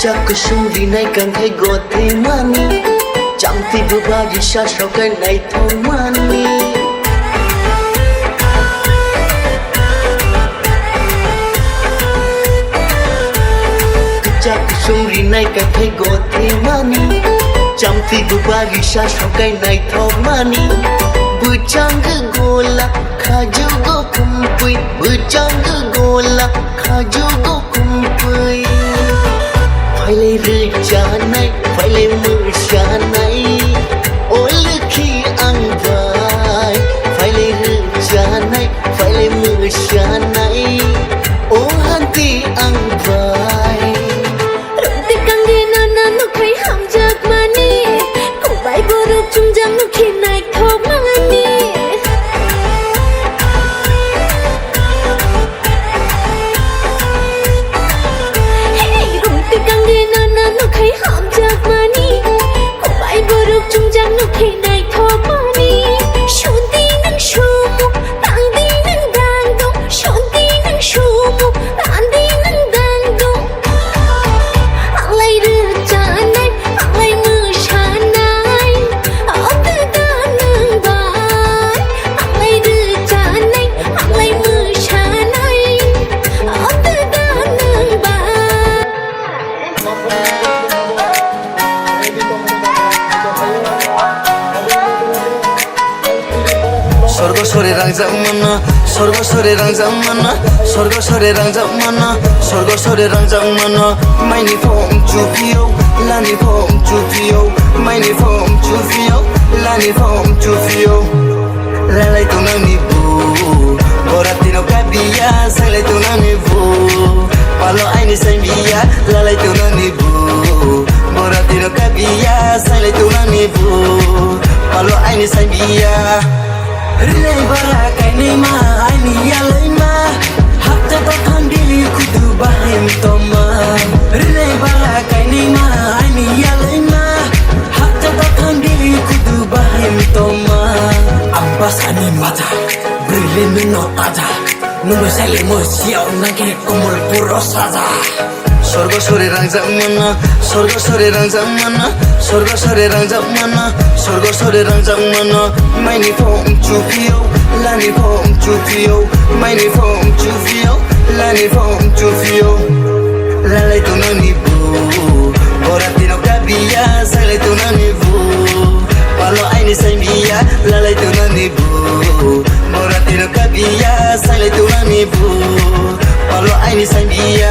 Jaku suri nai kan thai gote mani Jamti bubari shasho kan nai thong mani Jaku suri nai kan thai gote mani Jamti bubari shasho kan nai thong mani Bujang gola khaju go kumpui Bujang gola khaju go kumpui Phải lấy rơi cha này, phải lấy mưa cha này Ôi khi ăn vai Phải lấy rơi cha này, phải lấy mưa cha này Ô hanti ăn vai Runti kang di nana no kay hamjak mani Kung bay buruk jumjang no kinay thok mangani Kay hamjak mani Kung bay buruk jumjang no kinay thok mani Shunti nang shumu Tangdi nang dangdong Shunti nang shumu Tangdi nang dangdong Ang lay rıcanay Ang lay mıshanay Ota da nang bay Ang lay rıcanay Ang lay mıshanay Ota da nang bay Sorgosore rangzamana Sorgosore rangzamana Sorgosore rangzamana Sorgosore rangzamana Maini phom chupio Lani phom chupio Maini phom chupio Lani phom chupio Lalai tu nani bu Boratino kabia Salai tu nani bu Palo aini sambia Lalai tu nani bu Boratino kabia Salai tu nani bu Palo aini sambia Rilai bara kaini ma aini yalai ma Hatta to thandili kudu bahim toma Rilai bara kaini ma aini yalai ma Hatta to thandili kudu bahim toma Ambas ani mata Brile mino ada Nuno sale mo siaw nage kumul puro sada Sorgosore rangzamana Sorgosore rangzamana Sorgosore rangzamana Sorgosore rangzamana Maini phom chupio Lani phom chupio Maini phom chupio Lani phom chupio Lalai tu nani bu Boratino kabia Salai tu nani bu Palo aini sambia Lalai tu nani bu Boratino kabia Salai tu nani bu Palo aini sambia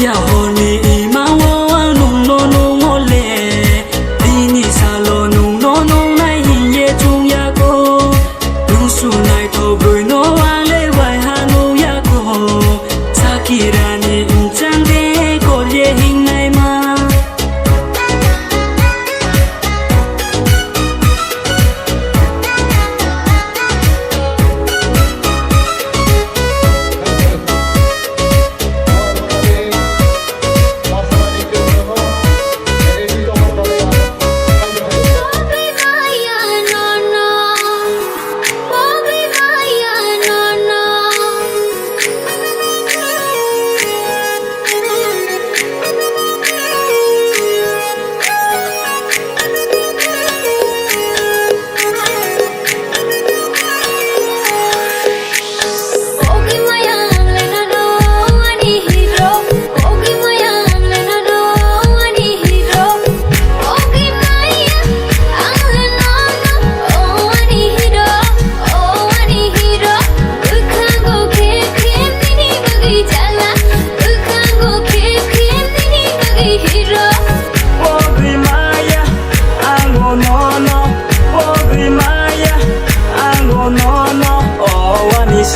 Ya honi ima wanu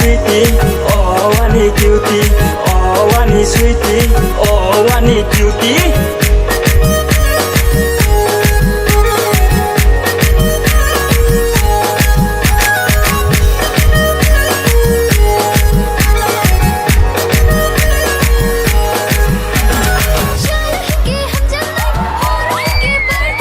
sweetie, oh, one cutie, oh, one sweetie, oh, one cutie.